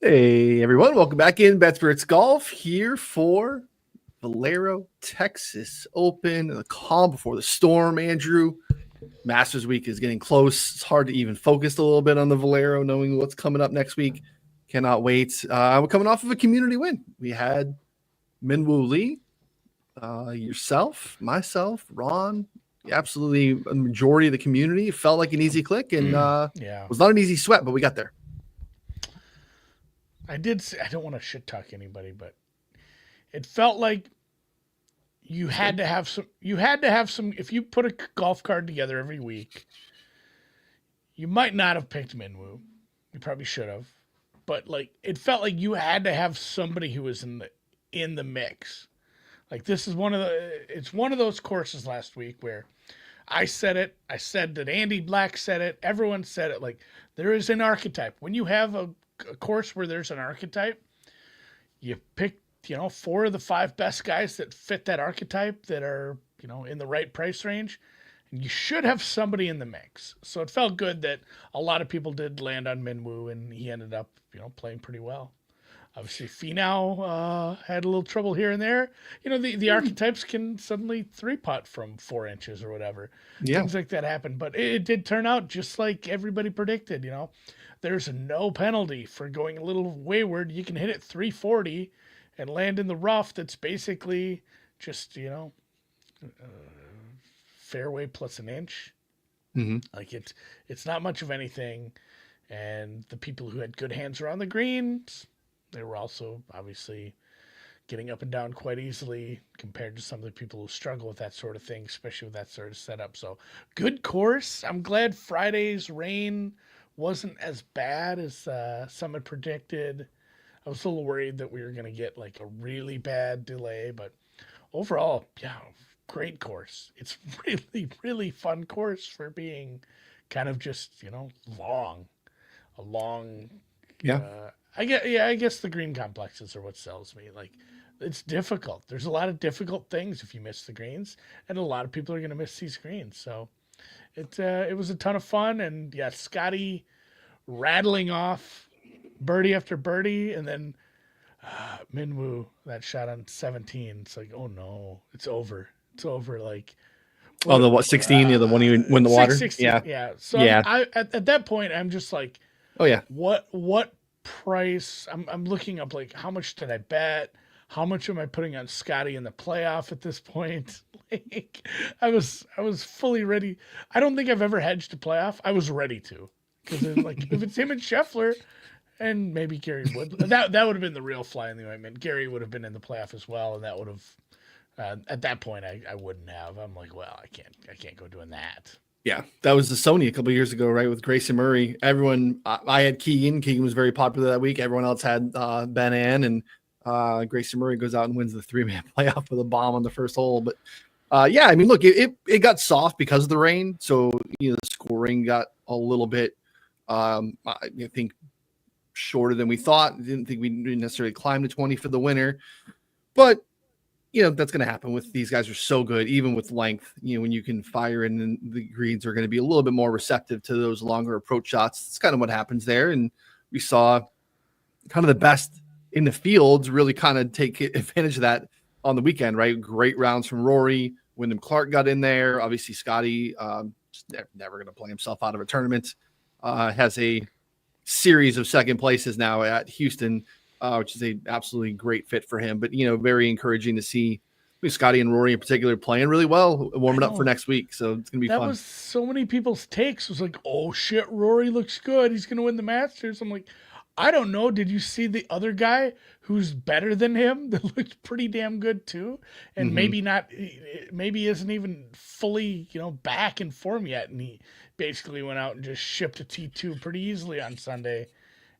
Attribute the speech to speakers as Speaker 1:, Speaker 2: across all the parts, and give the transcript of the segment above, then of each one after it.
Speaker 1: Hey everyone, welcome back in Bet Spirits Golf here for Valero Texas Open, the calm before the storm. Andrew, Masters Week is getting close. It's hard to even focus a little bit on the Valero, knowing what's coming up next week. Cannot wait. We're coming off of a community win. We had Minwoo Lee, yourself, myself, Ron, absolutely a majority of the community. It felt like an easy click and was not an easy sweat, but we got there.
Speaker 2: I don't want to shit talk anybody, but it felt like you had to have some, if you put a golf card together every week, you might not have picked Minwoo. You probably should have. But like it felt like you had to have somebody who was in the mix. Like this is one of those courses last week where I said it. I said that Andy Black said it. Everyone said it. Like there is an archetype. When you have a course where there's an archetype, you pick, 4 of the 5 best guys that fit that archetype that are, in the right price range. And you should have somebody in the mix. So it felt good that a lot of people did land on Minwoo and he ended up, playing pretty well. Obviously, Finau had a little trouble here and there. The archetypes can suddenly 3-putt from 4 inches or whatever. Yeah. Things like that happen. But it did turn out just like everybody predicted, There's no penalty for going a little wayward. You can hit it 340 and land in the rough that's basically just, fairway plus an inch. Mm-hmm. Like it's not much of anything. And the people who had good hands around the greens, they were also obviously getting up and down quite easily compared to some of the people who struggle with that sort of thing, especially with that sort of setup. So good course. I'm glad Friday's rain wasn't as bad as some had predicted. I was a little worried that we were going to get like a really bad delay, but overall, great course. It's really, really fun course for being kind of just, a long. I guess the green complexes are what sells me. Like it's difficult. There's a lot of difficult things if you miss the greens, and a lot of people are going to miss these greens. So it was a ton of fun, and Scotty rattling off birdie after birdie, and then Minwoo that shot on 17. It's like, oh no, it's over. It's over. Like,
Speaker 1: the 16? The one you win the water.
Speaker 2: 16, yeah. So at that point, I'm just like, oh yeah, what price? I'm looking up like how much did I bet? How much am I putting on Scotty in the playoff at this point? Like, I was fully ready. I don't think I've ever hedged a playoff. I was ready to, because like if it's him and Scheffler, and maybe Gary Wood, that would have been the real fly in the ointment. Gary would have been in the playoff as well, and that would have at that point I wouldn't have. I'm like, well, I can't go doing that.
Speaker 1: Yeah, that was the Sony a couple of years ago, right? With Grayson Murray. Everyone, I had Keegan. Keegan was very popular that week. Everyone else had Ben Ann, and Grayson Murray goes out and wins the 3-man playoff with a bomb on the first hole. But I mean, look, it got soft because of the rain, so the scoring got a little bit, I think, shorter than we thought. Didn't think we necessarily climb to 20 for the winner, but that's going to happen with these guys are so good, even with length. When you can fire in, the greens are going to be a little bit more receptive to those longer approach shots. It's kind of what happens there. And we saw kind of the best in the fields really kind of take advantage of that on the weekend, right? Great rounds from Rory. Wyndham Clark got in there. Obviously, Scotty, just never going to play himself out of a tournament. Has a series of second places now at Houston, which is a absolutely great fit for him. But, very encouraging to see Scotty and Rory in particular playing really well, warming up for next week. So it's going to be fun.
Speaker 2: That was so many people's takes was like, oh shit, Rory looks good. He's going to win the Masters. I'm like, I don't know. Did you see the other guy who's better than him that looked pretty damn good too? And maybe isn't even fully, back in form yet. And he basically went out and just shipped a T2 pretty easily on Sunday.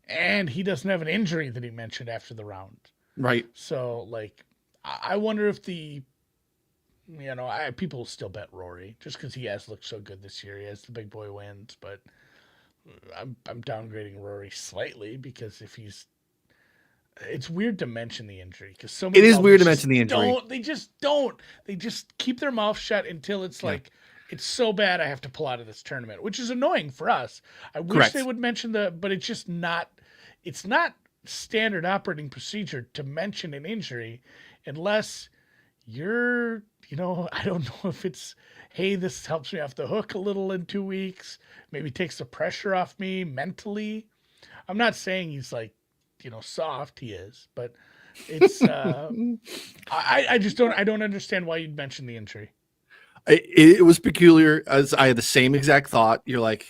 Speaker 2: And he doesn't have an injury that he mentioned after the round.
Speaker 1: Right.
Speaker 2: So, like, I wonder if people still bet Rory just because he has looked so good this year. He has the big boy wins, but I'm downgrading Rory slightly because it's weird to mention the injury because so many.
Speaker 1: It is weird to mention the injury.
Speaker 2: They just keep their mouth shut until it's like, it's so bad I have to pull out of this tournament, which is annoying for us. I wish they would mention but it's just not. It's not standard operating procedure to mention an injury unless you're, I don't know if it's, hey, this helps me off the hook a little in 2 weeks, maybe takes the pressure off me mentally. I'm not saying he's like, soft. He is, but it's, I just don't, I don't understand why you'd mention the injury.
Speaker 1: It was peculiar, as I had the same exact thought. You're like,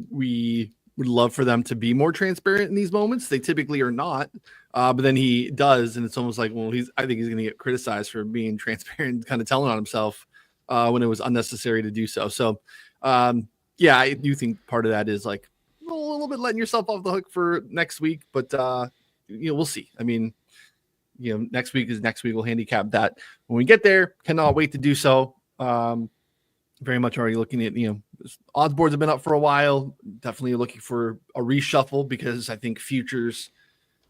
Speaker 1: we would love for them to be more transparent in these moments. They typically are not, but then he does, and it's almost like, well, I think he's going to get criticized for being transparent, kind of telling on himself when it was unnecessary to do so. So, yeah, I do think part of that is like a little bit letting yourself off the hook for next week, but we'll see. I mean, next week is next week. We'll handicap that when we get there. Cannot wait to do so. Very much already looking at, odds boards have been up for a while. Definitely looking for a reshuffle because I think futures,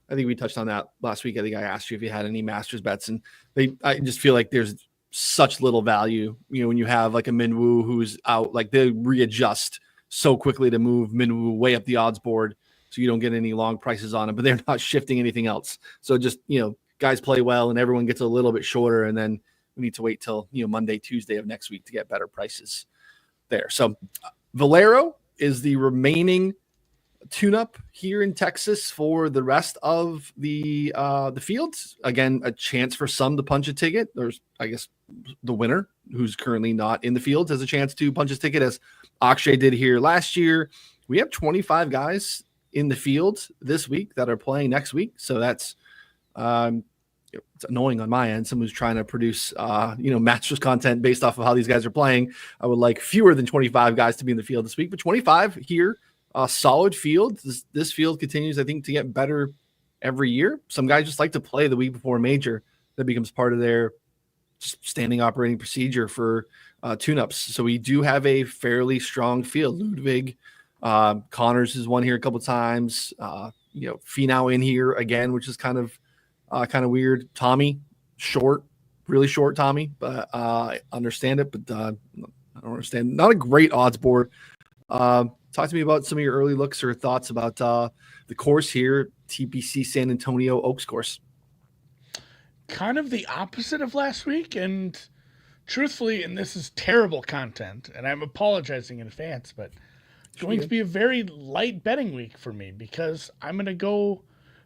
Speaker 1: I think we touched on that last week. I think I asked you if you had any Masters bets, and I just feel like there's such little value, when you have like a Minwoo who's out, like they readjust so quickly to move Minwoo way up the odds board. So you don't get any long prices on it, but they're not shifting anything else. So just, guys play well and everyone gets a little bit shorter, and then we need to wait till Monday, Tuesday of next week to get better prices there. So Valero is the remaining tune-up here in Texas for the rest of the fields. Again, a chance for some to punch a ticket. There's, I guess, the winner, who's currently not in the fields, has a chance to punch his ticket, as Akshay did here last year. We have 25 guys in the field this week that are playing next week, so that's it's annoying on my end. Someone who's trying to produce, Masters content based off of how these guys are playing. I would like fewer than 25 guys to be in the field this week, but 25 here, solid field. This field continues, I think, to get better every year. Some guys just like to play the week before a major. That becomes part of their standing operating procedure for tune-ups. So we do have a fairly strong field. Ludwig, Connors has won here a couple times. Finau in here again, which is kind of weird. Tommy, short, really short Tommy, but I understand it, but I don't understand. Not a great odds board. Talk to me about some of your early looks or thoughts about the course here, TPC San Antonio Oaks course.
Speaker 2: Kind of the opposite of last week, and truthfully, and this is terrible content, and I'm apologizing in advance, but it's going to be a very light betting week for me because I'm going to go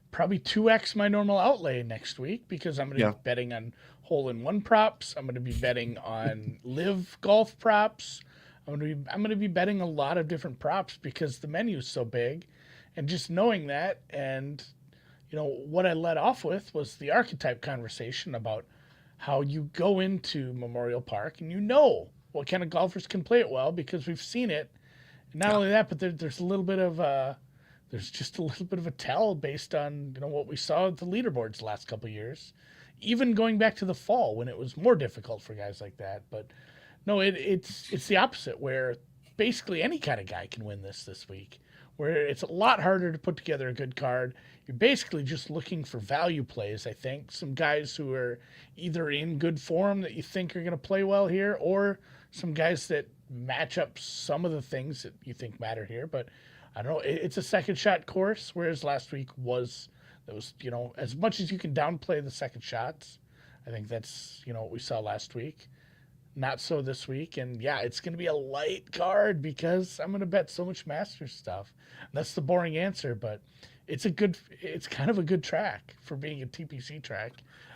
Speaker 2: probably 2x my normal outlay next week because I'm going to be betting on hole-in-one props. I'm going to be betting on live golf props. I'm going to be betting a lot of different props because the menu is so big, and just knowing that, and what I led off with was the archetype conversation about how you go into Memorial Park and what kind of golfers can play it well because we've seen it. And not only that, but there's a little bit of there's just a little bit of a tell based on what we saw at the leaderboards the last couple of years, even going back to the fall when it was more difficult for guys like that. But no, it's the opposite, where basically any kind of guy can win this week, where it's a lot harder to put together a good card. You're basically just looking for value plays, I think. Some guys who are either in good form that you think are going to play well here, or some guys that match up some of the things that you think matter here. But I don't know. It's a second shot course, whereas last week was as much as you can downplay the second shots. I think that's what we saw last week. Not so this week, and it's going to be a light card because I'm going to bet so much Masters stuff. That's the boring answer, but it's kind of a good track for being a TPC track.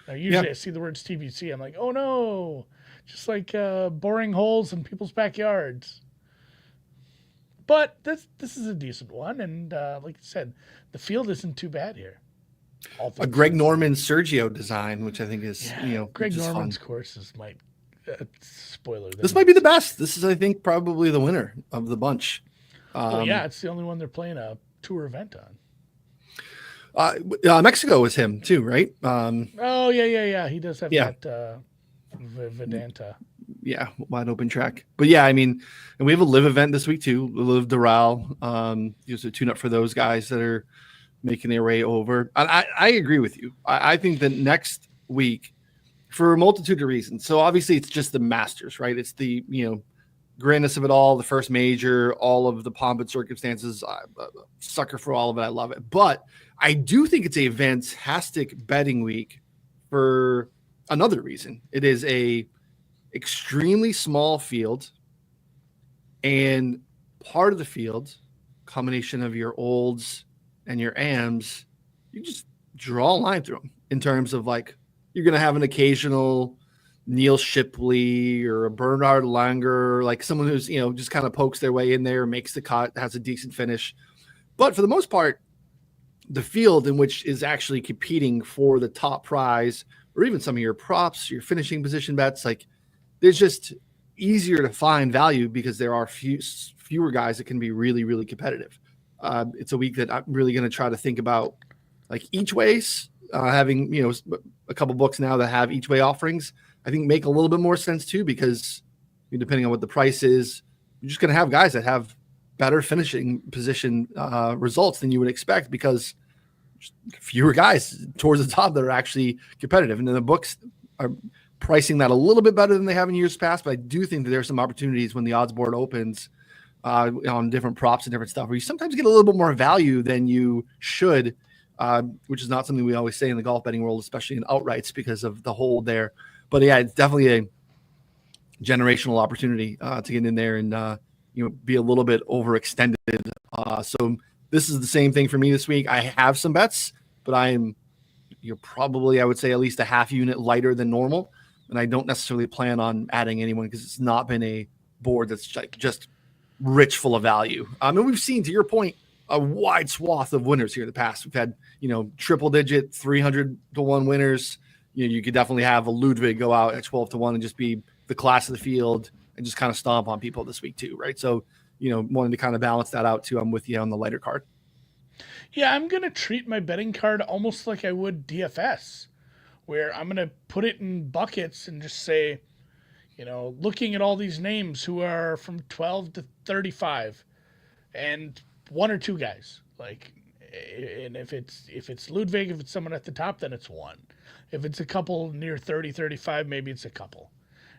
Speaker 2: Now, usually I see the words TPC, I'm like, oh no, just like boring holes in people's backyards. But this is a decent one, and like I said, the field isn't too bad here.
Speaker 1: A Greg Norman Sergio design, which I think is
Speaker 2: Greg Norman's courses might. Spoiler.
Speaker 1: This might be the best. This is, I think, probably the winner of the bunch.
Speaker 2: It's the only one they're playing a tour event on.
Speaker 1: Mexico was him too, right?
Speaker 2: He does have that Vedanta.
Speaker 1: Yeah, wide open track. But I mean, and we have a live event this week too. Live Doral. Just a tune up for those guys that are making their way over. I agree with you. I think that next week, for a multitude of reasons. So obviously it's just the Masters, right? It's the, grandness of it all, the first major, all of the pomp and circumstances. I'm a sucker for all of it. I love it. But I do think it's a fantastic betting week for another reason. It is a extremely small field, and part of the field, combination of your olds and your AMs, you just draw a line through them in terms of like you're going to have an occasional Neil Shipley or a Bernard Langer, like someone who's, just kind of pokes their way in there, makes the cut, has a decent finish. But for the most part, the field in which is actually competing for the top prize, or even some of your props, your finishing position bets, like there's just easier to find value because there are fewer guys that can be really, really competitive. It's a week that I'm really going to try to think about like each ways, having, a couple books now that have each way offerings, I think make a little bit more sense too, because depending on what the price is, you're just going to have guys that have better finishing position results than you would expect because fewer guys towards the top that are actually competitive. And then the books are pricing that a little bit better than they have in years past. But I do think that there's some opportunities when the odds board opens on different props and different stuff where you sometimes get a little bit more value than you should, which is not something we always say in the golf betting world, especially in outrights because of the hold there. But yeah, it's definitely a generational opportunity to get in there and be a little bit overextended. So this is the same thing for me this week. I have some bets, but you're probably, I would say, at least a half unit lighter than normal. And I don't necessarily plan on adding anyone because it's not been a board that's just rich full of value. And we've seen, to your point, a wide swath of winners here in the past. We've had, triple digit 300-1 winners. You could definitely have a Ludwig go out at 12-1 and just be the class of the field and just kind of stomp on people this week too, right? So, wanting to kind of balance that out too. I'm with you on the lighter card.
Speaker 2: Yeah, I'm going to treat my betting card almost like I would DFS, where I'm going to put it in buckets and just say, looking at all these names who are from 12 to 35 and one or two guys, like, and if it's Ludwig, if it's someone at the top, then it's one. If it's a couple near 30, 35, maybe it's a couple.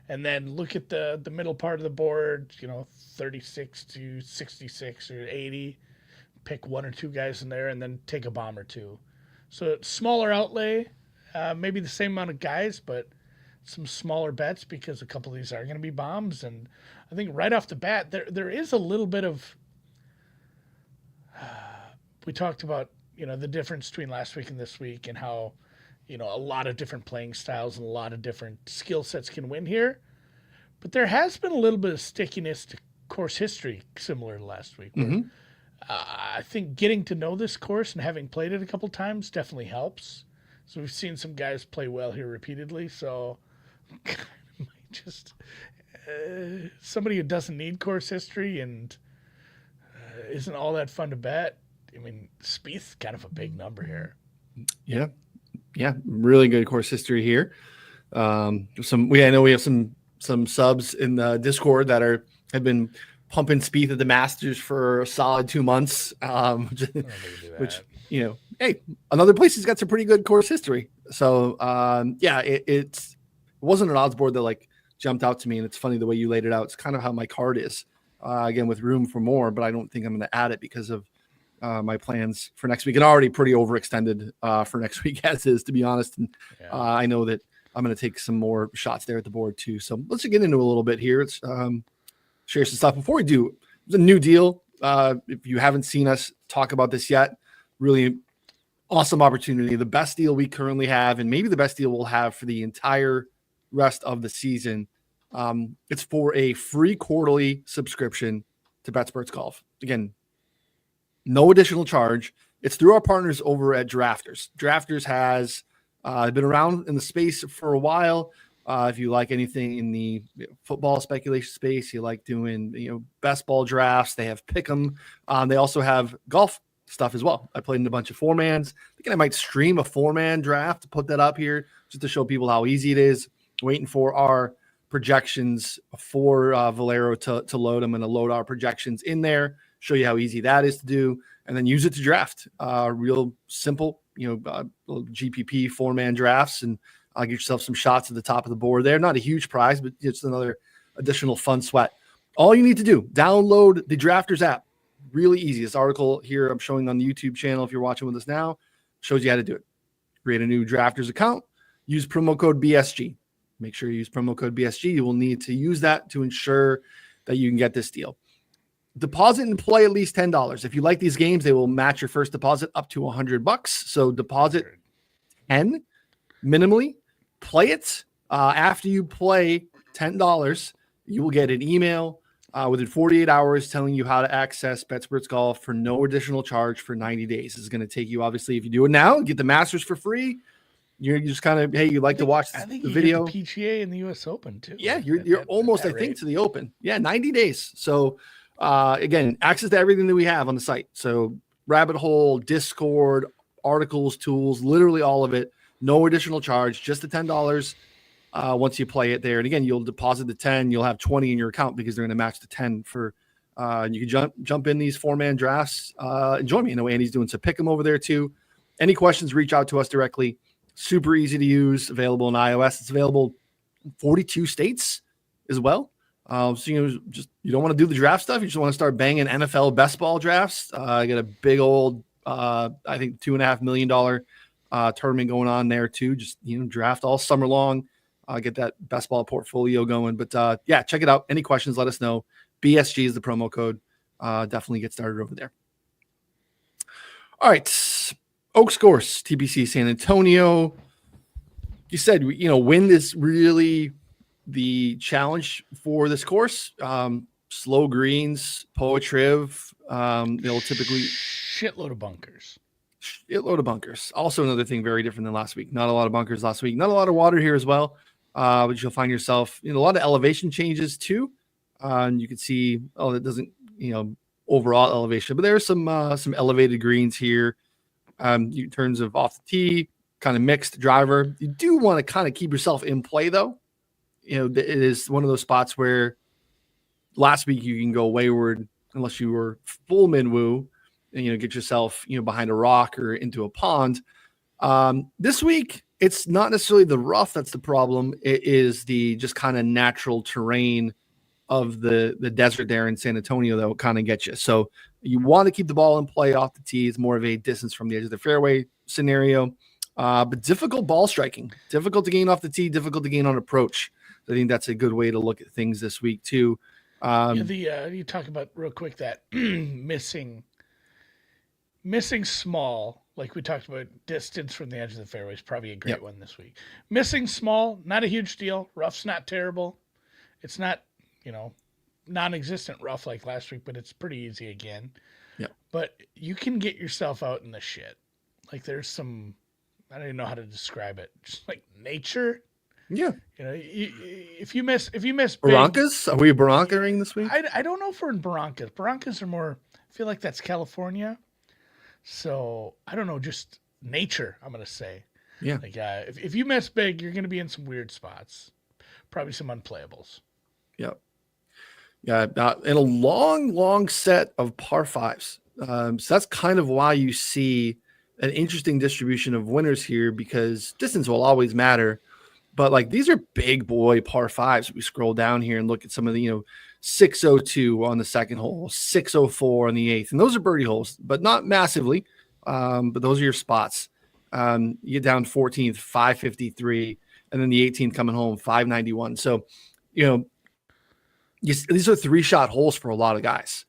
Speaker 2: And then look at the middle part of the board, 36 to 66 or 80. Pick one or two guys in there and then take a bomb or two. So smaller outlay, maybe the same amount of guys, but some smaller bets because a couple of these are going to be bombs. And I think right off the bat, there is a little bit of we talked about, the difference between last week and this week and how, a lot of different playing styles and a lot of different skill sets can win here. But there has been a little bit of stickiness to course history similar to last week. Where, I think getting to know this course and having played it a couple times definitely helps. So we've seen some guys play well here repeatedly. So just somebody who doesn't need course history and isn't all that fun to bet. I mean, Spieth's kind of a big number here.
Speaker 1: Yeah, really good course history here. I know we have some subs in the Discord that have been pumping Spieth at the Masters for a solid 2 months. Which hey, another place he's got some pretty good course history. So it wasn't an odds board that like jumped out to me, and it's funny the way you laid it out. It's kind of how my card is. Again, with room for more, but I don't think I'm going to add it because of my plans for next week, and already pretty overextended for next week as is, to be honest. And I know that I'm going to take some more shots there at the board too. So let's get into a little bit here. Let's share some stuff. Before we do, it's a new deal. If you haven't seen us talk about this yet, really awesome opportunity. The best deal we currently have, and maybe the best deal we'll have for the entire rest of the season. It's for a free quarterly subscription to BetSperts Golf. Again, no additional charge. It's through our partners over at Drafters. Drafters has been around in the space for a while. If you like anything in the football speculation space, you like doing best ball drafts, they have Pick'em. They also have golf stuff as well. I played in a bunch of 4-mans. Thinking I might stream a 4-man draft to put that up here just to show people how easy it is. Waiting for our projections for Valero to load. I'm going to load our projections in there, show you how easy that is to do, and then use it to draft. Real simple, little GPP 4-man drafts, and get yourself some shots at the top of the board there. Not a huge prize, but it's another additional fun sweat. All you need to do, download the Drafters app. Really easy. This article here I'm showing on the YouTube channel, if you're watching with us now, shows you how to do it. Create a new Drafters account. Use promo code BSG. Make sure you use promo code BSG. You will need to use that to ensure that you can get this deal. Deposit and play at least $10. If you like these games, they will match your first deposit up to $100. So deposit 10 minimally. Play it. After you play $10, you will get an email within 48 hours telling you how to access BetSports Golf for no additional charge for 90 days. This is going to take you, obviously, if you do it now, get the Masters for free. You're just kind of, hey, you like to watch the video.
Speaker 2: Get the PGA and the US Open too.
Speaker 1: Yeah, you're almost, I think, to the Open. Yeah, 90 days. So again, access to everything that we have on the site. So Rabbit Hole, Discord, articles, tools, literally all of it. No additional charge, just the $10 once you play it there. And again, you'll deposit the 10, you'll have 20 in your account because they're going to match the 10 for you can jump in these 4-man drafts and join me. I know Andy's doing some pick 'em over there too. Any questions, reach out to us directly. Super easy to use, available in iOS. It's available in 42 states as well. So you don't want to do the draft stuff. You just want to start banging NFL best ball drafts. I got a big old, I think $2.5 million tournament going on there too. Just draft all summer long. Get that best ball portfolio going. But yeah, check it out. Any questions? Let us know. BSG is the promo code. Definitely get started over there. All right. Oaks Course, TPC San Antonio. You said, wind is really the challenge for this course. Slow greens, Poetriv. They'll typically
Speaker 2: shitload of bunkers.
Speaker 1: Also another thing very different than last week. Not a lot of bunkers last week. Not a lot of water here as well. But you'll find yourself in a lot of elevation changes too. And you can see, it doesn't, overall elevation, but there's some elevated greens here. In terms of off the tee, kind of mixed driver. You do want to kind of keep yourself in play, though. It is one of those spots where last week you can go wayward unless you were full min-woo and, get yourself, behind a rock or into a pond. This week, it's not necessarily the rough that's the problem. It is the just kind of natural terrain of the desert there in San Antonio that will kind of get you. So you want to keep the ball in play off the tee. It's more of a distance from the edge of the fairway scenario, but difficult ball striking, difficult to gain off the tee, difficult to gain on approach. I think that's a good way to look at things this week too.
Speaker 2: You talk about real quick that missing small, like we talked about, distance from the edge of the fairway is probably a great one this week. Missing small, not a huge deal. Rough's not terrible. It's not, non-existent rough like last week, but it's pretty easy again.
Speaker 1: Yeah.
Speaker 2: But you can get yourself out in the shit. Like there's some, I don't even know how to describe it. Just like nature.
Speaker 1: Yeah.
Speaker 2: If you miss
Speaker 1: Barrancas, are we Barrancaing this week?
Speaker 2: I don't know if we're in Barrancas. Barrancas are more, I feel like that's California. So I don't know, just nature, I'm going to say.
Speaker 1: Yeah.
Speaker 2: Like, if you miss big, you're going to be in some weird spots, probably some unplayables.
Speaker 1: Yep. Yeah, and a long set of par fives. So that's kind of why you see an interesting distribution of winners here, because distance will always matter. But like these are big boy par fives. We scroll down here and look at some of the 602 on the second hole, 604 on the eighth, and those are birdie holes, but not massively. But those are your spots. You get down 14th, 553, and then the 18th coming home 591. So these are 3-shot holes for a lot of guys.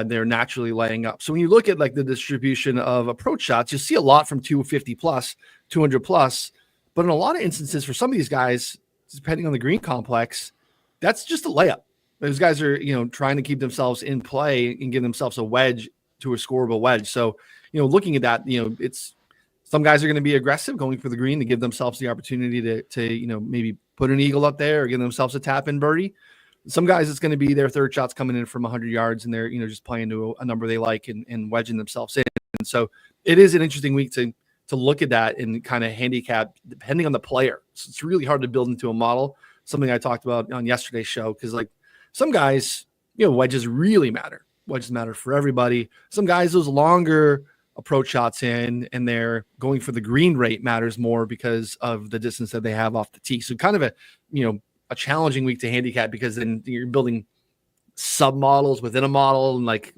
Speaker 1: They're naturally laying up. So when you look at like the distribution of approach shots, you see a lot from 250 plus, 200 plus. But in a lot of instances for some of these guys, depending on the green complex, that's just a layup. Those guys are, trying to keep themselves in play and give themselves a wedge to a scoreable wedge. So, looking at that, it's some guys are going to be aggressive going for the green to give themselves the opportunity to maybe put an eagle up there or give themselves a tap in birdie. Some guys, it's going to be their third shots coming in from 100 yards and they're, just playing to a number they like and wedging themselves in. And so it is an interesting week to look at that and kind of handicap depending on the player. So it's really hard to build into a model, something I talked about on yesterday's show. Cause like some guys, wedges really matter. Wedges matter for everybody. Some guys, those longer approach shots in and they're going for the green rate matters more because of the distance that they have off the tee. So kind of a challenging week to handicap because then you're building sub models within a model, and like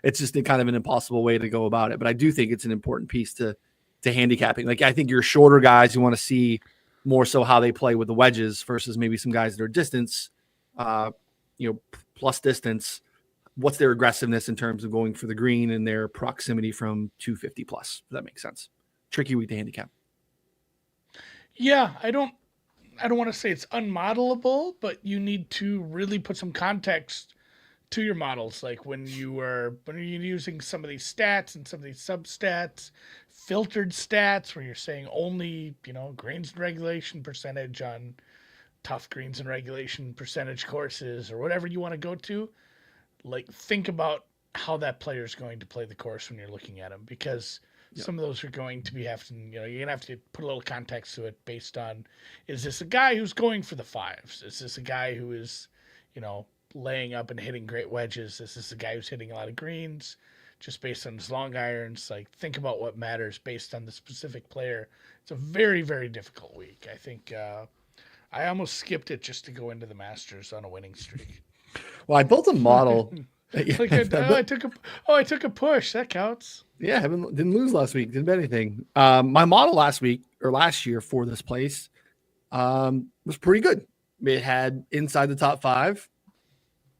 Speaker 1: it's just kind of an impossible way to go about it. But I do think it's an important piece to handicapping. Like I think your shorter guys, you want to see more so how they play with the wedges versus maybe some guys that are distance, plus distance. What's their aggressiveness in terms of going for the green and their proximity from 250 plus? Does that make sense? Tricky week to handicap.
Speaker 2: Yeah, I don't want to say it's unmodelable, but you need to really put some context to your models. Like when you're using some of these stats and some of these substats, filtered stats where you're saying only, greens and regulation percentage on tough greens and regulation percentage courses or whatever you want to go to. Like think about how that player is going to play the course when you're looking at them, because some of those are going to be having, you're going to have to put a little context to it based on, is this a guy who's going for the fives? Is this a guy who is, laying up and hitting great wedges? Is this a guy who's hitting a lot of greens just based on his long irons? Like think about what matters based on the specific player. It's a very, very difficult week. I think I almost skipped it just to go into the Masters on a winning streak.
Speaker 1: Well, I built a model.
Speaker 2: I took a push. That counts.
Speaker 1: Yeah, didn't lose last week. Didn't bet anything. My model last year for this place was pretty good. It had inside the top 5.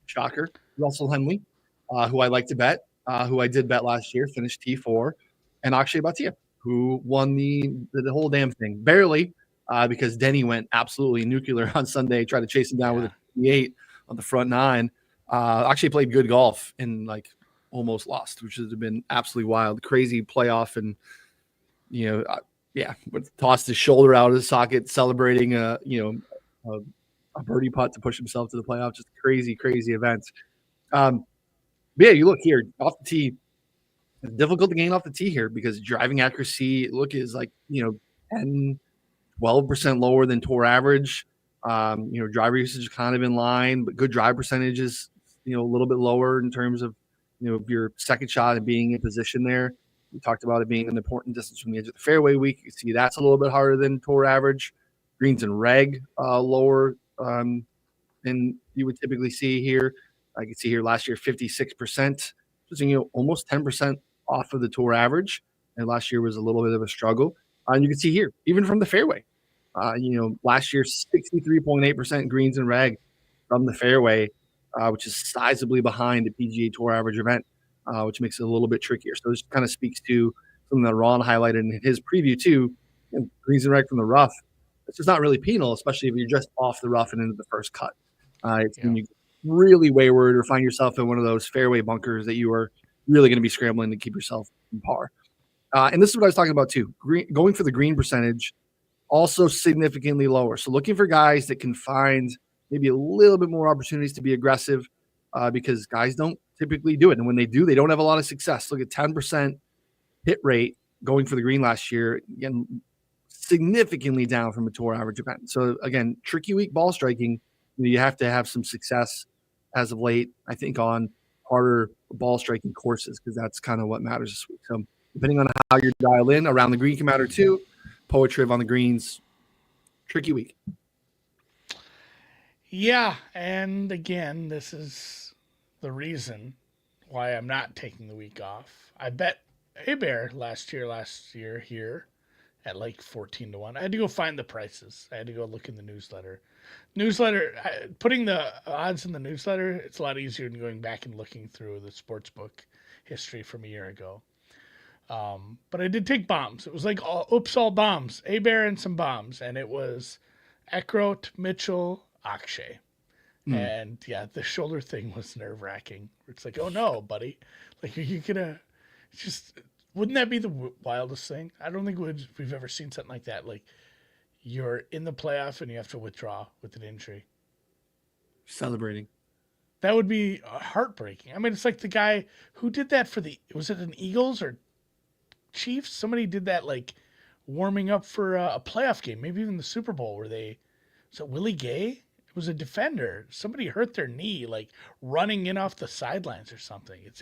Speaker 1: Shocker. Russell Henley, who I like to bet, who I did bet last year, finished T4, and Akshay Bhatia, who won the whole damn thing. Barely, because Denny went absolutely nuclear on Sunday, tried to chase him down with a 28 on the front 9. Actually played good golf and like almost lost, which would have been absolutely wild. Crazy playoff, and tossed his shoulder out of his socket, celebrating a birdie putt to push himself to the playoff. Just crazy events. You look here off the tee. It's difficult to gain off the tee here because driving accuracy is like 10, 12% lower than tour average. Driver usage is kind of in line, but good drive percentage is a little bit lower in terms of your second shot and being in position there. We talked about it being an important distance from the edge of the fairway week. You can see that's a little bit harder than tour average. Greens and reg lower than you would typically see here. I can see here last year 56%, just almost 10% off of the tour average, and last year was a little bit of a struggle. And you can see here, even from the fairway, last year 63.8% greens and reg from the fairway, which is sizably behind the PGA Tour average event, which makes it a little bit trickier. So this kind of speaks to something that Ron highlighted in his preview too. Greens and reg from the rough, it's just not really penal, especially if you're just off the rough and into the first cut. When you really wayward or find yourself in one of those fairway bunkers that you are really going to be scrambling to keep yourself in par. And this is what I was talking about too. Going for the green percentage, also significantly lower. So looking for guys that can find maybe a little bit more opportunities to be aggressive, because guys don't typically do it. And when they do, they don't have a lot of success. Look at 10% hit rate going for the green last year. Again, significantly down from a tour average event. So again, tricky week ball striking. You have to have some success as of late, I think, on harder ball striking courses, because that's kind of what matters this week. So depending on how you're dialed in, around the green can matter too. Poetry on the greens, tricky week.
Speaker 2: Yeah, and again, this is the reason why I'm not taking the week off. I bet Bear last year here at like 14-1. I had to go find the prices. I had to go look in the newsletter. Putting the odds in the newsletter, it's a lot easier than going back and looking through the sportsbook history from a year ago. But I did take bombs. It was like all bombs. Bear and some bombs. And it was Eckroat, Mitchell, Akshay. And yeah, the shoulder thing was nerve-wracking. It's like, oh no, buddy. Like, are you gonna just... Wouldn't that be the wildest thing? I don't think we've ever seen something like that. Like, you're in the playoff and you have to withdraw with an injury.
Speaker 1: Celebrating.
Speaker 2: That would be heartbreaking. I mean, it's like the guy who did that for was it an Eagles or Chiefs? Somebody did that, like, warming up for a playoff game, maybe even the Super Bowl, was it Willie Gay? It was a defender. Somebody hurt their knee, like running in off the sidelines or something. It's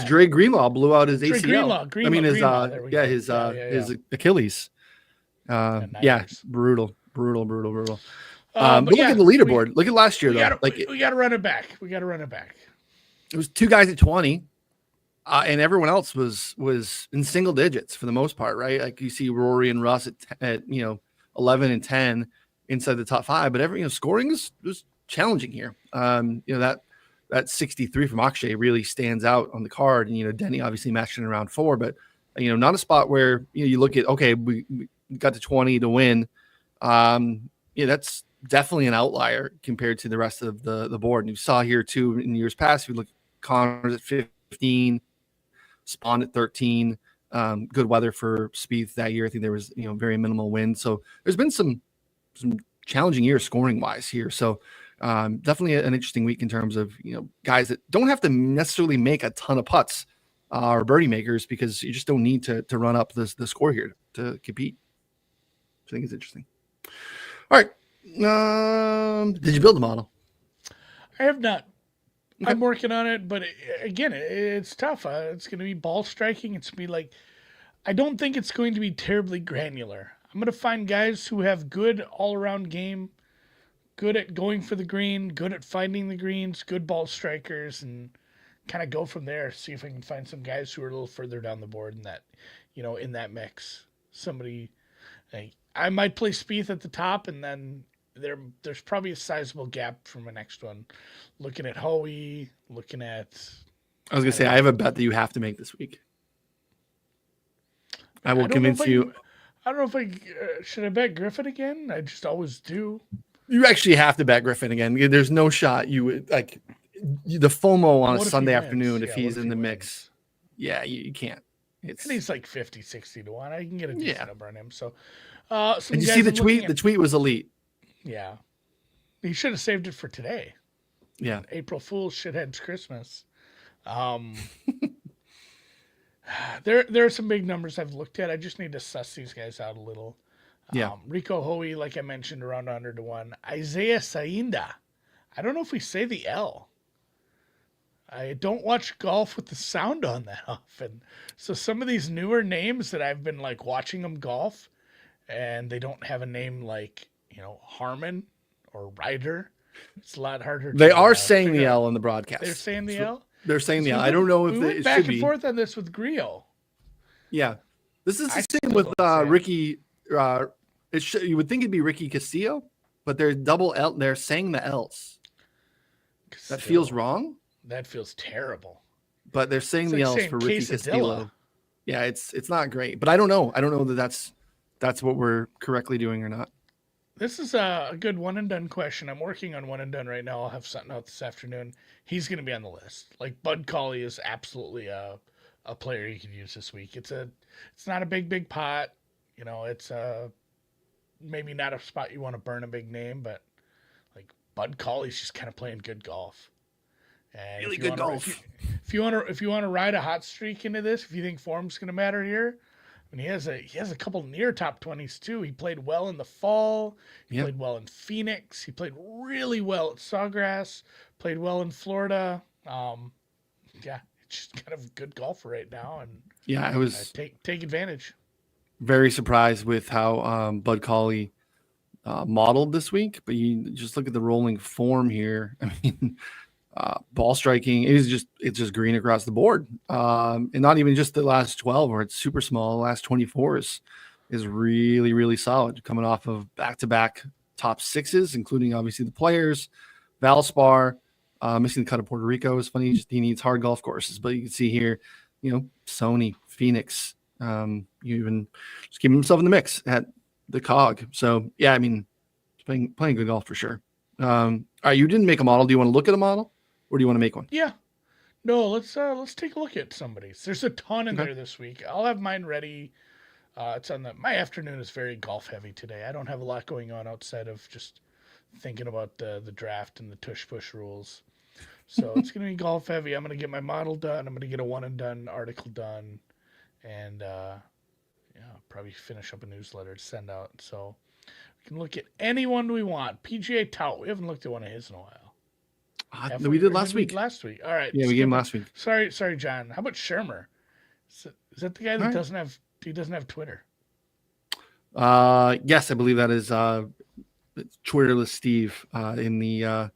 Speaker 1: Dre Greenlaw blew out his ACL.
Speaker 2: Greenlaw,
Speaker 1: his Achilles. Brutal. But look at the leaderboard. Look at last year, though.
Speaker 2: We got to run it back.
Speaker 1: It was 2 guys at 20, and everyone else was in single digits for the most part, right? Like you see Rory and Russ at 11 and 10 inside the top 5, but scoring was challenging here. That 63 from Akshay really stands out on the card, and Denny obviously matched in around 4, but not a spot where you look at, okay, we got to 20 to win. That's definitely an outlier compared to the rest of the board. And you saw here too in years past, if you look at Connors at 15, Spawn at 13, good weather for Spieth that year. I think there was very minimal wind, so there's been some challenging years scoring wise here. So definitely an interesting week in terms of guys that don't have to necessarily make a ton of putts or birdie makers, because you just don't need to run up the score here to compete. I think it's interesting. All right. Did you build the model?
Speaker 2: I have not.
Speaker 1: Okay.
Speaker 2: I'm working on it, but it's tough. It's going to be ball striking. It's going to be I don't think it's going to be terribly granular. I'm going to find guys who have good all-around game, good at going for the green, good at finding the greens, good ball strikers, and kind of go from there. See if I can find some guys who are a little further down the board in that, in that mix. Somebody, I might play Spieth at the top, and then there's probably a sizable gap from the next one. Looking at Hoey, looking at.
Speaker 1: I was gonna say I have a bet that you have to make this week. I will convince you.
Speaker 2: I don't know if should I bet Griffin again. I just always do.
Speaker 1: You actually have to bet Griffin again. There's no shot you would the FOMO on a Sunday afternoon if he's in the mix. Yeah, you can't.
Speaker 2: And he's like 50, 60 to 1. I can get a decent number on him. So,
Speaker 1: and you see the tweet? The tweet was elite.
Speaker 2: Yeah. He should have saved it for today.
Speaker 1: Yeah.
Speaker 2: April Fool's shithead's Christmas. There are some big numbers I've looked at. I just need to suss these guys out a little.
Speaker 1: Yeah.
Speaker 2: Rico Hoey, like I mentioned, around 100 to 1. Isaiah Sainda. I don't know if we say the L. I don't watch golf with the sound on that often. So some of these newer names that I've been watching them golf, and they don't have a name like, Harmon or Ryder. It's a lot harder.
Speaker 1: They are saying the L in the broadcast.
Speaker 2: They're saying the L?
Speaker 1: They're saying the L. I don't know if it should be.
Speaker 2: Back and forth on this with Griot.
Speaker 1: Yeah. This is the same with Ricky. You would think it'd be Ricky Castillo, but they're double L. They're saying the L's. That feels wrong.
Speaker 2: That feels terrible.
Speaker 1: But they're saying the L's for Ricky Castillo. Yeah, it's not great. But I don't know. I don't know that that's what we're correctly doing or not.
Speaker 2: This is a good one and done question. I'm working on one and done right now. I'll have something out this afternoon. He's going to be on the list. Bud Cauley is absolutely a player you could use this week. It's not a big pot. It's maybe not a spot you want to burn a big name, but Bud Cauley's just kind of playing good golf. And
Speaker 1: really good golf.
Speaker 2: If you want to ride a hot streak into this, if you think form's going to matter here, he has a couple near top 20s too. He played well in the fall. He played well in Phoenix. He played really well at Sawgrass. Played well in Florida. It's just kind of a good golfer right now, and
Speaker 1: I was
Speaker 2: take advantage.
Speaker 1: Very surprised with how Bud Cauley modeled this week, but you just look at the rolling form here. I mean, ball striking it's just green across the board, and not even just the last 12 where it's super small. The last 24 is really, really solid, coming off of back-to-back top sixes, including obviously the Players, Valspar, missing the cut of Puerto Rico is funny. He needs hard golf courses, but you can see here, Sony, Phoenix, you even just keeping himself in the mix at the COG. So yeah, I mean, playing good golf for sure. All right, you didn't make a model. Do you want to look at a model, or do you want to make one?
Speaker 2: Yeah. No, let's take a look at somebody's. There's a ton in there this week. I'll have mine ready. It's on my afternoon is very golf heavy today. I don't have a lot going on outside of just thinking about the draft and the tush push rules. So it's gonna be golf heavy. I'm gonna get my model done. I'm gonna get a one and done article done, and probably finish up a newsletter to send out. So we can look at anyone we want. PGA Tout. We haven't looked at one of his in a while.
Speaker 1: We did last week.
Speaker 2: Last week. All right.
Speaker 1: Yeah, we gave him last week.
Speaker 2: Sorry, John. How about Shermer? Is that the guy that doesn't have Twitter?
Speaker 1: Yes, I believe that is Twitterless Steve in the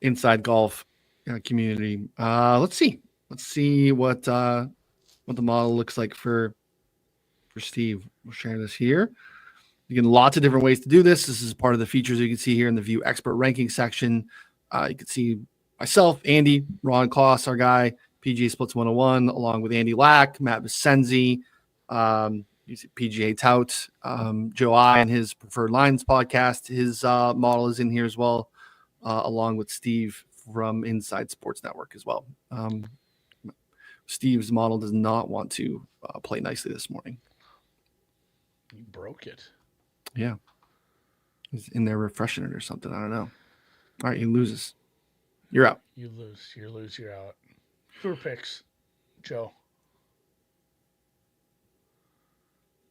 Speaker 1: inside golf community. Let's see what the model looks like for Steve. We'll share this here. You can lots of different ways to do this. This is part of the features you can see here in the view expert ranking section. You can see myself, Andy, Ron Kloss, our guy, PGA Splits 101, along with Andy Lack, Matt Vicenzi, PGA Tout, Joe I and his Preferred Lines podcast. His model is in here as well, along with Steve from Inside Sports Network as well. Steve's model does not want to play nicely this morning.
Speaker 2: You broke it.
Speaker 1: Yeah. He's in there refreshing it or something. I don't know. All right, he loses. You're out.
Speaker 2: You lose. You're out. Tour picks, Joe.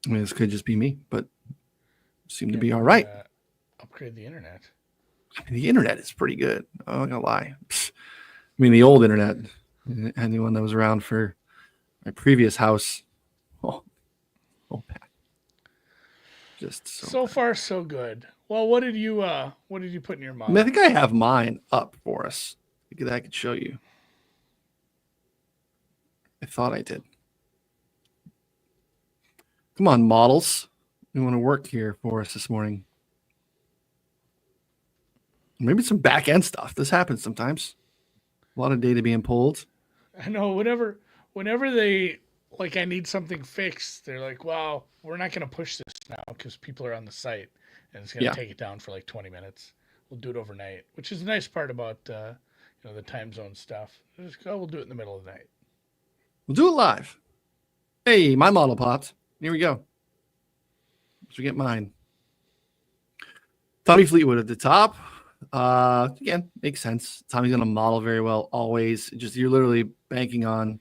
Speaker 1: I mean, this could just be me, but seem to be all right.
Speaker 2: Upgrade the internet.
Speaker 1: I mean, the internet is pretty good. I'm not going to lie. I mean, the old internet, anyone that was around for my previous house, oh bad. Just
Speaker 2: so far so good. Well, what did you put in your model?
Speaker 1: I think I have mine up for us. I think I could show you. I thought I did. Come on, models. We want to work here for us this morning. Maybe some back end stuff. This happens sometimes. A lot of data being pulled.
Speaker 2: I know. Whenever they like, I need something fixed, they're like, "Well, we're not going to push this now because people are on the site, and it's going to take it down for like 20 minutes. We'll do it overnight," which is the nice part about the time zone stuff. Just go. We'll do it in the middle of the night.
Speaker 1: We'll do it live. Hey, my model popped. Here we go. Let's get mine. Tommy Fleetwood at the top. Again, makes sense. Tommy's going to model very well always. Just you're literally banking on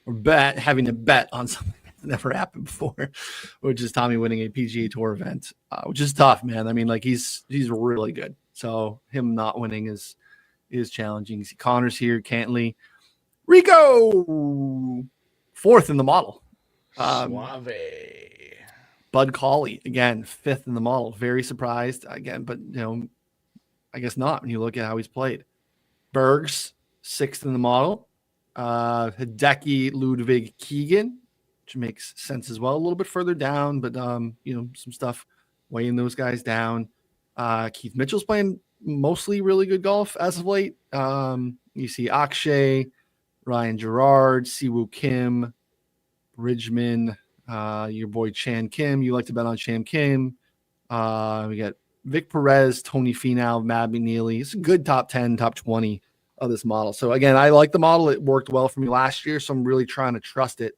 Speaker 1: or having to bet on something that's never happened before, which is Tommy winning a PGA Tour event, which is tough, man. I mean, like he's really good. So him not winning is challenging. You see Connor's here, Cantley, Rico, fourth in the model.
Speaker 2: Suave.
Speaker 1: Bud Cauley again, fifth in the model. Very surprised again, but I guess not when you look at how he's played. Bergs, sixth in the model. Hideki Ludwig Keegan, which makes sense as well. A little bit further down, but some stuff weighing those guys down. Keith Mitchell's playing mostly really good golf as of late. You see Akshay, Ryan Gerard, Siwoo Kim, Bridgman, your boy Chan Kim. You like to bet on Chan Kim. We got Vic Perez, Tony Finau, Matt McNeely. It's a good top 10, top 20 of this model. So again, I like the model. It worked well for me last year, so I'm really trying to trust it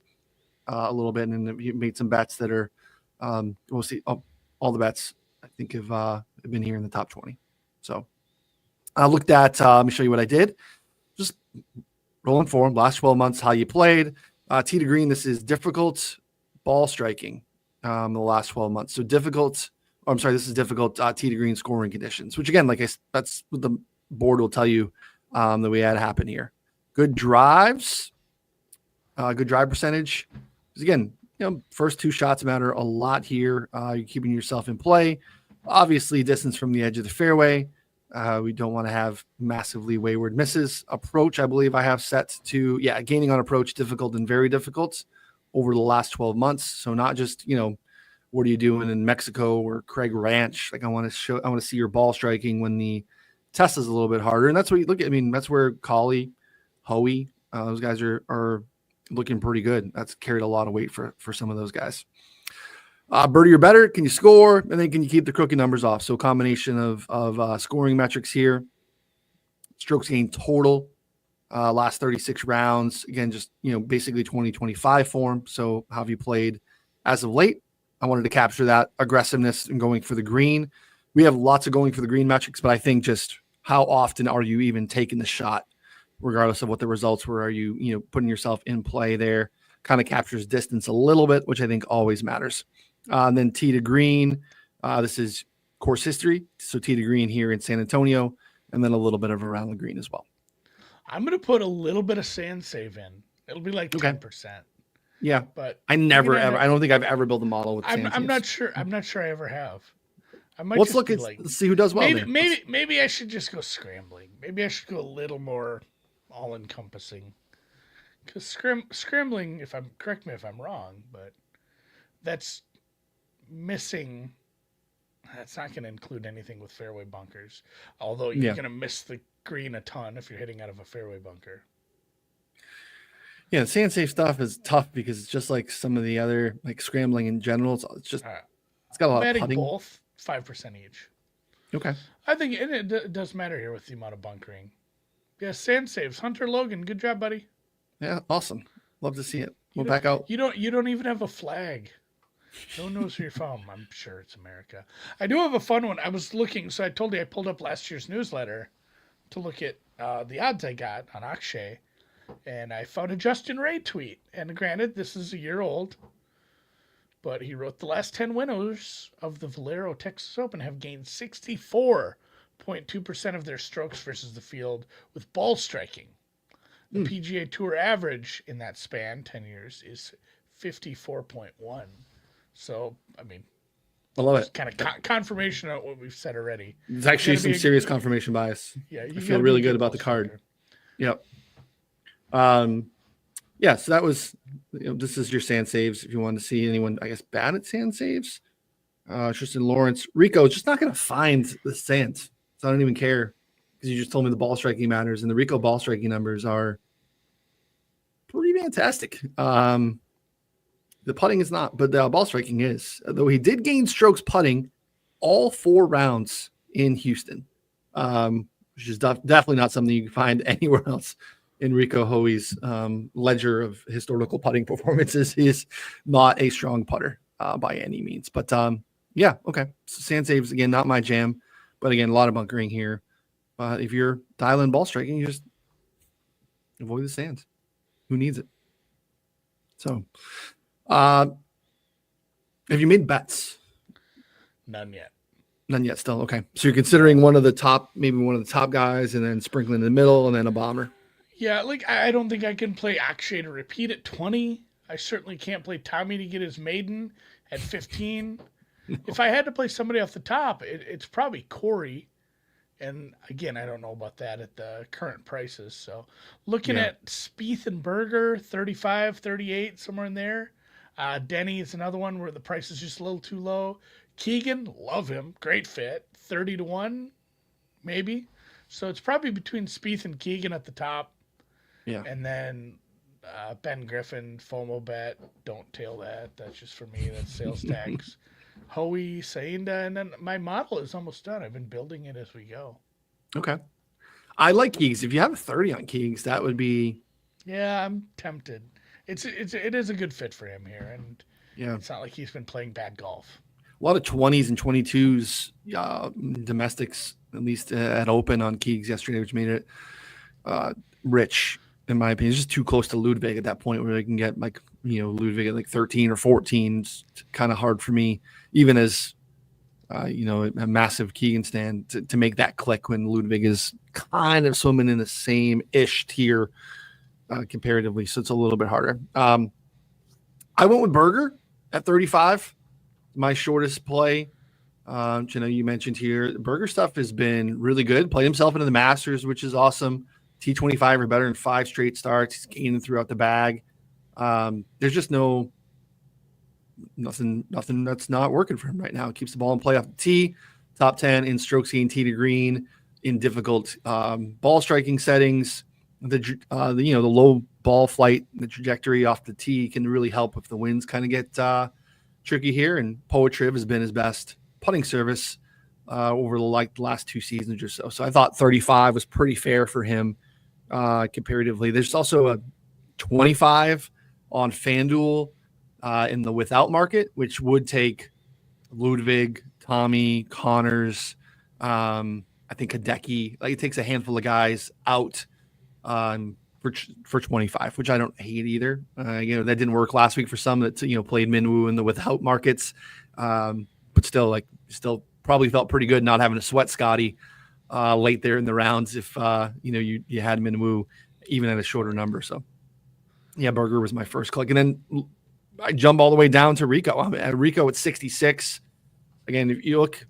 Speaker 1: a little bit. And you made some bets that are, we'll see. All the bets I think have been here in the top 20. So I looked at. Let me show you what I did. Just rolling form, last 12 months, how you played. Tee to green. This is difficult ball striking. The last 12 months. So difficult. This is difficult tee to green scoring conditions, which again, that's what the board will tell you that we had happen here. Good drives, good drive percentage. Because again, first two shots matter a lot here. You're keeping yourself in play. Obviously, distance from the edge of the fairway. We don't want to have massively wayward misses. Approach, I believe I have set to, gaining on approach, difficult and very difficult over the last 12 months. So not just, what are you doing in Mexico or Craig Ranch? Like I want to see your ball striking when the test is a little bit harder. And that's what you look at. I mean, that's where Cauley, Hoey, those guys are looking pretty good. That's carried a lot of weight for some of those guys. Birdie or better, can you score? And then can you keep the crooked numbers off? So a combination of scoring metrics here. Strokes gained total, last 36 rounds. Again, just, basically 2025 form. So how have you played as of late? I wanted to capture that aggressiveness and going for the green. We have lots of going for the green metrics, but I think just how often are you even taking the shot, regardless of what the results were? Are you, putting yourself in play there? Kind of captures distance a little bit, which I think always matters. And then tee to green. This is course history. So tee to green here in San Antonio, and then a little bit of around the green as well.
Speaker 2: I'm going to put a little bit of sand save in. It'll be like 10%.
Speaker 1: Yeah,
Speaker 2: but
Speaker 1: I don't think I've ever built a model with.
Speaker 2: I'm not sure I ever have. I might
Speaker 1: Let's
Speaker 2: just
Speaker 1: look
Speaker 2: be
Speaker 1: at
Speaker 2: like,
Speaker 1: let's see who does well.
Speaker 2: maybe I should just go scrambling. Maybe I should go a little more all encompassing. Because scrambling, if I'm correct me if I'm wrong, but that's missing. That's not going to include anything with fairway bunkers. Although you're going to miss the green a ton if you're hitting out of a fairway bunker.
Speaker 1: Yeah, sand safe stuff is tough because it's just like some of the other like scrambling in general. It's just it's got a lot of putting.
Speaker 2: Both 5% each.
Speaker 1: Okay.
Speaker 2: I think it does matter here with the amount of bunkering. Yeah, sand saves. Hunter Logan, good job, buddy.
Speaker 1: Yeah, awesome. Love to see it. We'll back out.
Speaker 2: You don't even have a flag. No one knows where you're from. I'm sure it's America. I do have a fun one. I was looking, so I told you I pulled up last year's newsletter to look at the odds I got on Akshay, and I found a Justin Ray tweet. And granted, this is a year old, but he wrote the last 10 winners of the Valero Texas Open have gained 64.2% of their strokes versus the field with ball striking. The PGA Tour average in that span, 10 years, is 54.1. So, I mean,
Speaker 1: I love it.
Speaker 2: Kind of confirmation of what we've said already.
Speaker 1: There's actually some serious confirmation bias.
Speaker 2: Yeah,
Speaker 1: I feel really good about the card. Yep. Yeah, so that was, this is your sand saves. If you want to see anyone, I guess, bad at sand saves, Tristan Lawrence. Rico just not going to find the sand. So I don't even care because you just told me the ball striking matters, and the Rico ball striking numbers are pretty fantastic. The putting is not, but the ball striking is. Though he did gain strokes putting all 4 rounds in Houston, which is definitely not something you can find anywhere else in Rico Hoey's ledger of historical putting performances. He is not a strong putter by any means. But yeah, okay. So sand saves, again, not my jam. But again, a lot of bunkering here. If you're dialing ball striking, you just avoid the sand. Who needs it? So, have you made bets?
Speaker 2: None yet.
Speaker 1: None yet still. Okay. So you're considering maybe one of the top guys and then sprinkling in the middle and then a bomber.
Speaker 2: Yeah, like I don't think I can play Akshay to repeat at 20. I certainly can't play Tommy to get his maiden at 15. No. If I had to play somebody off the top, it's probably Corey. And again, I don't know about that at the current prices. So looking at Spieth and Berger, 35, 38, somewhere in there. Denny is another one where the price is just a little too low. Keegan, love him. Great fit. 30-1, maybe. So it's probably between Spieth and Keegan at the top.
Speaker 1: Yeah.
Speaker 2: And then Ben Griffin, FOMO bet. Don't tail that. That's just for me. That's sales tax. Hoey, Sainda, and then my model is almost done. I've been building it as we go.
Speaker 1: Okay. I like Keegs. If you have a 30 on Keegs, that would be...
Speaker 2: Yeah, I'm tempted. It is a good fit for him here. And it's not like he's been playing bad golf.
Speaker 1: A lot of 20s and 22s domestics, at least at Open on Keegs yesterday, which made it rich, in my opinion. It's just too close to Ludwig at that point where they can get like, Ludwig at like 13 or 14. It's kind of hard for me, even as, a massive Keegan stand to make that click when Ludwig is kind of swimming in the same-ish tier comparatively. So it's a little bit harder. I went with Berger at 35. My shortest play. You mentioned here, Berger stuff has been really good. Played himself into the Masters, which is awesome. T25 or better in 5 straight starts. He's gaining throughout the bag. There's just nothing that's not working for him right now. It keeps the ball in play off the tee. Top 10 in strokes gained tee to green in difficult ball striking settings. The low ball flight, the trajectory off the tee can really help if the winds kind of get tricky here. And Poetriv has been his best putting service over the last 2 seasons or so. So I thought 35 was pretty fair for him comparatively. There's also a 25 on FanDuel in the without market, which would take Ludwig, Tommy, Connors, I think Hideki. Like it takes a handful of guys out for 25, which I don't hate either. That didn't work last week for some that played Minwoo in the without markets, but still probably felt pretty good not having to sweat Scotty late there in the rounds if you had Minwoo even at a shorter number. So yeah, Berger was my first click, and then I jump all the way down to Rico. I'm at Rico at 66. Again, if you look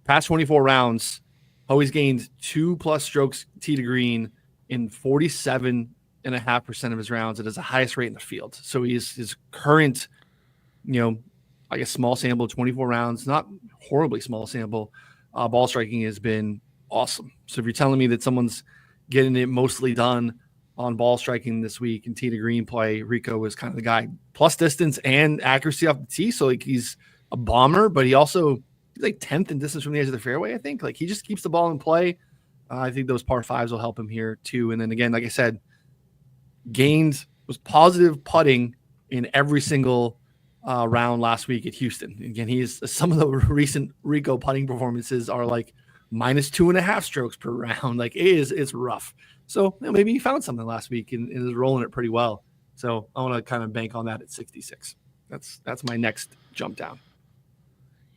Speaker 1: past 24 rounds, Hoey's gained 2+ strokes tee to green in 47.5% of his rounds. It is the highest rate in the field. So his current, I guess small sample, 24 rounds, not horribly small sample, ball striking has been awesome. So if you're telling me that someone's getting it mostly done on ball striking this week and tee to green play, Rico is kind of the guy. Plus distance and accuracy off the tee. So like he's a bomber, but he's like 10th in distance from the edge of the fairway, I think. Like he just keeps the ball in play. I think those par fives will help him here too. And then again, like I said, was positive putting in every single round last week at Houston. Again, some of the recent Rico putting performances are like -2.5 strokes per round. Like it's rough. So maybe he found something last week and is rolling it pretty well. So I want to kind of bank on that at 66. That's my next jump down.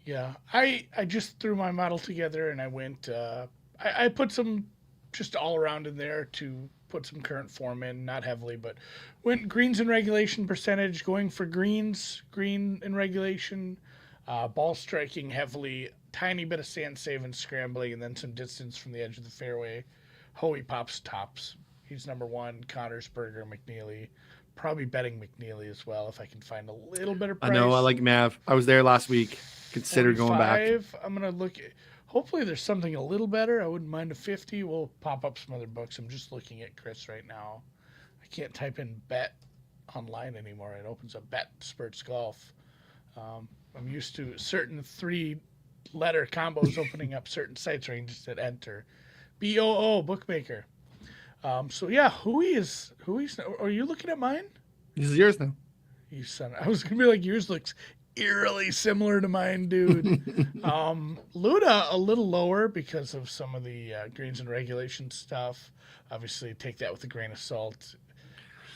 Speaker 2: Yeah, I just threw my model together and I went. I put some just all around in there to put some current form in, not heavily, but went greens in regulation percentage, going for green in regulation, ball striking heavily, tiny bit of sand save and scrambling, and then some distance from the edge of the fairway. Hoey pops tops. He's number one. Connors, Berger, McNeely. Probably betting McNeely as well if I can find a little better price.
Speaker 1: I know. I like Mav. I was there last week. Consider going back.
Speaker 2: I'm going to look at. Hopefully there's something a little better. I wouldn't mind a 50. We'll pop up some other books. I'm just looking at Chris right now. I can't type in bet online anymore. It opens up Bet Spurts Golf. I'm used to certain 3-letter combos opening up certain sites where you can just hit enter. BOO bookmaker. So yeah, Hoey's. Are you looking at mine?
Speaker 1: This is yours now.
Speaker 2: You son. I was gonna be like, yours looks eerily similar to mine, dude. Luda a little lower because of some of the greens and regulation stuff. Obviously, take that with a grain of salt.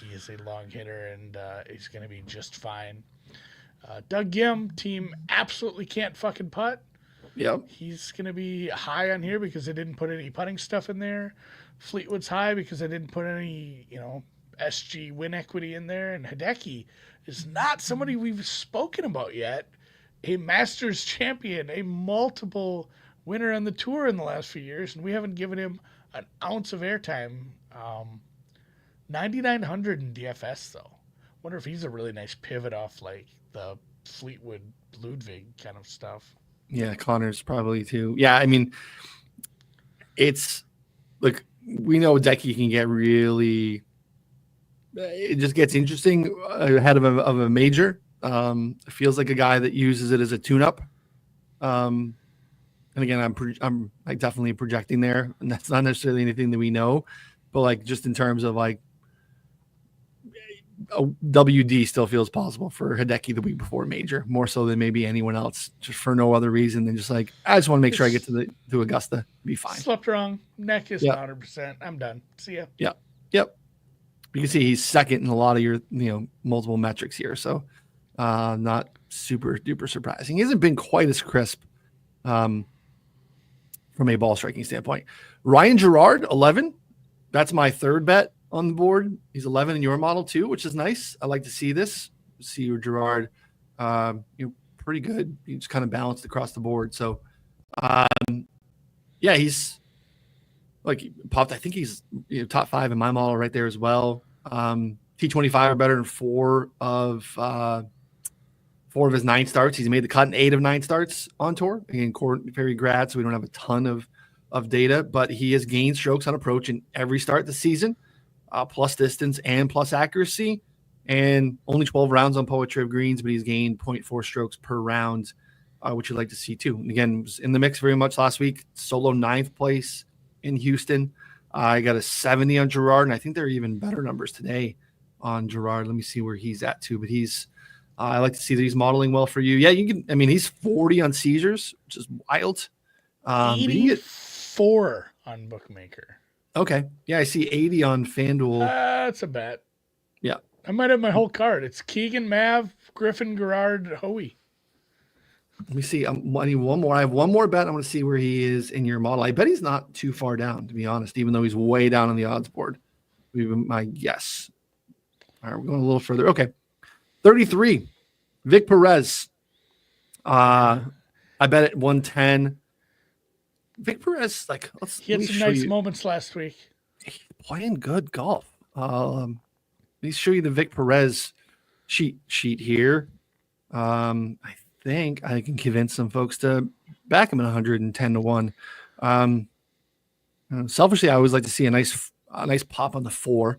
Speaker 2: He is a long hitter, and he's gonna be just fine. Doug Gim, team absolutely can't fucking putt.
Speaker 1: Yep.
Speaker 2: He's going to be high on here because I didn't put any putting stuff in there. Fleetwood's high because I didn't put any, SG win equity in there. And Hideki is not somebody we've spoken about yet. A Masters champion, a multiple winner on the tour in the last few years, and we haven't given him an ounce of airtime. 9,900 in DFS, though. Wonder if he's a really nice pivot off like the Fleetwood Ludwig kind of stuff.
Speaker 1: Yeah, Connors probably too. Yeah, I mean, it's like we know Decky can get really. It just gets interesting ahead of a major. It feels like a guy that uses it as a tune-up. And again, I'm like definitely projecting there, and that's not necessarily anything that we know, but like just in terms of like a WD still feels possible for Hideki the week before major, more so than maybe anyone else, just for no other reason than just like I just want to make sure I get to Augusta, be fine.
Speaker 2: Slept wrong. Neck is 100%. I'm done. See ya.
Speaker 1: Yep. You can see he's second in a lot of your multiple metrics here, so not super duper surprising. He hasn't been quite as crisp from a ball striking standpoint. Ryan Gerard 11. That's my third bet on the board. He's 11 in your model too, which is nice. I like to see this. See your Gerard, pretty good. He's kind of balanced across the board. So, he's like popped. I think he's top 5 in my model right there as well. T25 are better than 4 of his 9 starts. He's made the cut in 8 of 9 starts on tour. Again, very grad, so we don't have a ton of data, but he has gained strokes on approach in every start this season. Plus distance and plus accuracy, and only 12 rounds on Poetry of Greens, but he's gained 0.4 strokes per round, which you'd like to see too. And again, was in the mix very much last week. Solo 9th place in Houston. I got a 70 on Gerard, and I think there are even better numbers today on Gerard. Let me see where he's at too, but he's I like to see that he's modeling well for you. Yeah, you can. I mean, he's 40 on seizures, which is wild.
Speaker 2: 84 on Bookmaker.
Speaker 1: Okay. Yeah, I see 80 on FanDuel.
Speaker 2: That's a bet.
Speaker 1: Yeah.
Speaker 2: I might have my whole card. It's Keegan, Mav, Griffin, Gerard, Hoey.
Speaker 1: Let me see. I need one more. I have one more bet. I want to see where he is in your model. I bet he's not too far down, to be honest, even though he's way down on the odds board. Even my guess. All right, we're going a little further. Okay. 33. Vic Perez. I bet at 110. Vic Perez, like,
Speaker 2: He had
Speaker 1: let me
Speaker 2: some
Speaker 1: show
Speaker 2: nice
Speaker 1: you.
Speaker 2: moments last week.
Speaker 1: He's playing good golf. Let me show you the Vic Perez sheet here. I think I can convince some folks to back him at 110 to 1. Selfishly, I always like to see a nice pop on the 4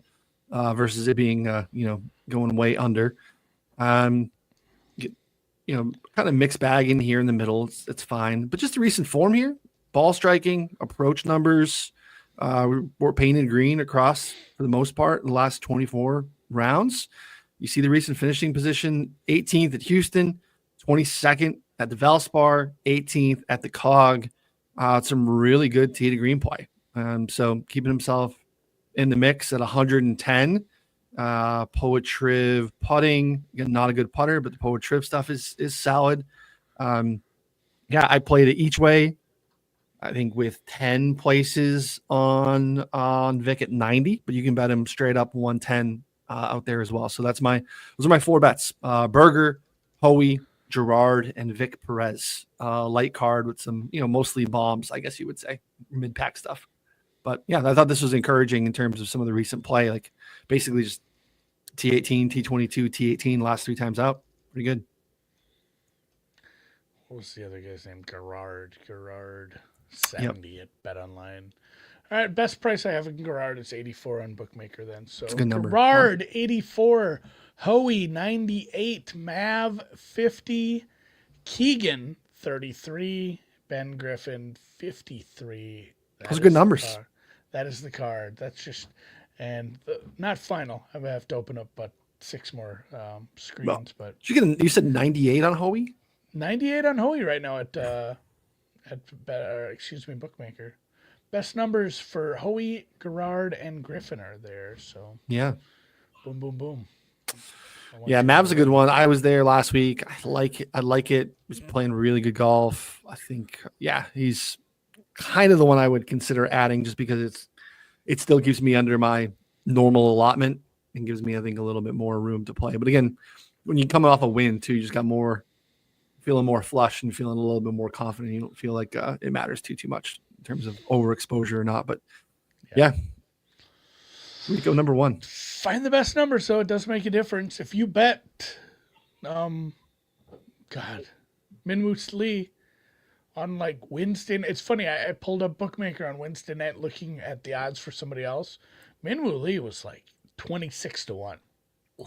Speaker 1: versus it being going way under. Kind of mixed bag in here in the middle. It's fine, but just the recent form here, ball striking, approach numbers, we're painted green across for the most part in the last 24 rounds. You see the recent finishing position: 18th at Houston, 22nd at the Valspar, 18th at the Cog. Some really good tee to green play. So keeping himself in the mix at 110. Poetriv putting, again, not a good putter, but the Poetriv stuff is solid. I played it each way. I think with 10 places on Vic at 90, but you can bet him straight up 110 out there as well. So those are my 4 bets: Berger, Hoey, Gerard, and Vic Perez. Light card with some, mostly bombs, I guess you would say, mid-pack stuff. But yeah, I thought this was encouraging in terms of some of the recent play, like basically just T18, T22, T18 last 3 times out. Pretty good.
Speaker 2: What was the other guy's name? Gerard 70 at Bet Online. All right, best price I have in Gerard is 84 on Bookmaker then. So
Speaker 1: It's a good number.
Speaker 2: Gerard 84, Hoey 98, Mav 50, Keegan 33, Ben Griffin 53.
Speaker 1: Those are good numbers.
Speaker 2: That is the card. That's just, and not final. I have to open up but 6 more screens. But
Speaker 1: you said 98 on Hoey?
Speaker 2: 98 on Hoey right now at Bookmaker. Best numbers for Hoey, Gerard, and Griffin are there. So
Speaker 1: yeah,
Speaker 2: boom, boom, boom.
Speaker 1: Yeah, Mav's a good one. I was there last week. I like it. He's playing really good golf. I think, he's kind of the one I would consider adding just because it still keeps me under my normal allotment and gives me, I think, a little bit more room to play. But again, when you come off a win too, you just got feeling more flush and feeling a little bit more confident. You don't feel like it matters too much in terms of overexposure or not. But we go number 1.
Speaker 2: Find the best number so it does make a difference. If you bet, Minwoo Lee on like Wednesday. It's funny. I pulled up Bookmaker on Wednesday night looking at the odds for somebody else. Minwoo Lee was like 26 to 1. I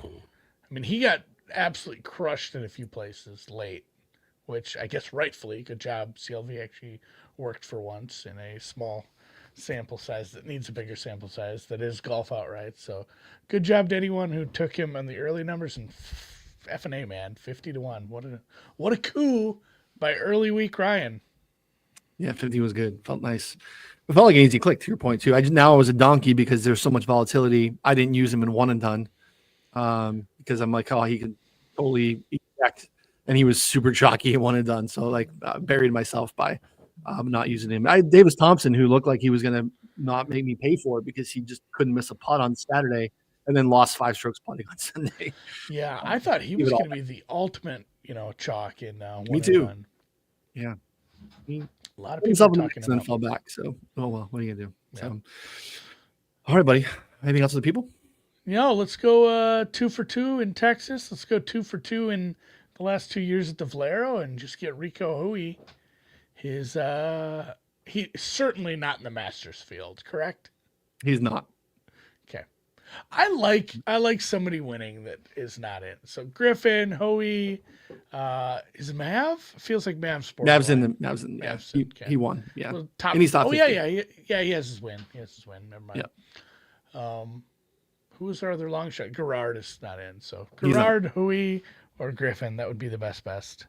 Speaker 2: mean, he got absolutely crushed in a few places late, which I guess rightfully. Good job. CLV actually worked for once in a small sample size that needs a bigger sample size that is golf outright. So good job to anyone who took him on the early numbers, and F&A, man, 50 to 1. What a coup by early week Ryan.
Speaker 1: Yeah, 50 was good. Felt nice. It felt like an easy click, to your point too. I was a donkey because there's so much volatility. I didn't use him in one and done because I'm like, he could totally eject, and he was super chalky and one and done. So buried myself by not using him. I had Davis Thompson, who looked like he was going to not make me pay for it because he just couldn't miss a putt on Saturday and then lost 5 strokes putting on Sunday.
Speaker 2: Yeah, I thought he was going to be the ultimate, chalk in one.
Speaker 1: Me too.
Speaker 2: One.
Speaker 1: Yeah.
Speaker 2: A lot of people talking
Speaker 1: about fell back. So, well, what are you going to do? Yeah. So, all right, buddy. Anything else with the people?
Speaker 2: Let's go 2 for 2 in Texas. Let's go 2 for 2 in the last 2 years at the Valero and just get Rico Hui. He's certainly not in the Masters field, correct?
Speaker 1: He's not.
Speaker 2: Okay. I like somebody winning that is not in. So Griffin, Hoey, is Mav? Feels like Mav's
Speaker 1: Mav's in. He won. Yeah.
Speaker 2: Well, top,
Speaker 1: and he's top 50.
Speaker 2: He has his win. Never mind.
Speaker 1: Yeah.
Speaker 2: Who was our other long shot? Gerard is not in. So Gerard, Hui, or Griffin, that would be the best.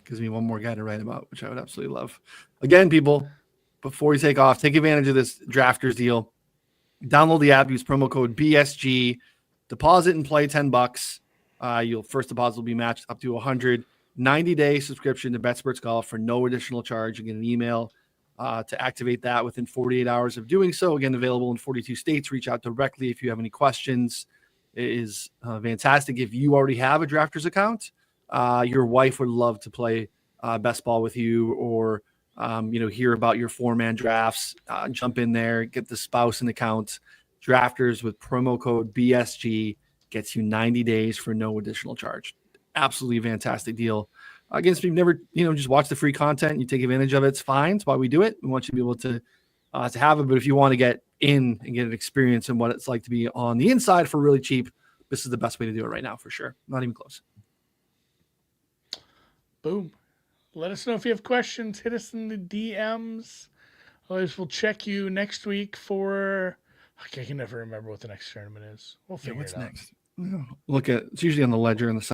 Speaker 1: Gives me one more guy to write about, which I would absolutely love. Again, people, before you take off, take advantage of this drafters deal. Download the app, use promo code BSG, deposit and play $10. Your first deposit will be matched up to 100. 90-day subscription to BetSports Golf for no additional charge. You get an email to activate that within 48 hours of doing so. Again, available in 42 states. Reach out directly if you have any questions. It is fantastic. If you already have a drafters account, your wife would love to play best ball with you, or hear about your 4-man drafts, jump in there, get the spouse an account. Drafters with promo code BSG gets you 90 days for no additional charge. Absolutely fantastic deal. Again, if you've never, just watch the free content, you take advantage of it, it's fine. It's why we do it. We want you to be able to have it. But if you want to get in and get an experience in what it's like to be on the inside for really cheap, this is the best way to do it right now for sure. Not even close.
Speaker 2: Boom. Let us know if you have questions. Hit us in the DMs. Otherwise, we'll check you next week for... I can never remember what the next tournament is. We'll figure it out.
Speaker 1: What's next? Look at it's usually on the ledger on the side.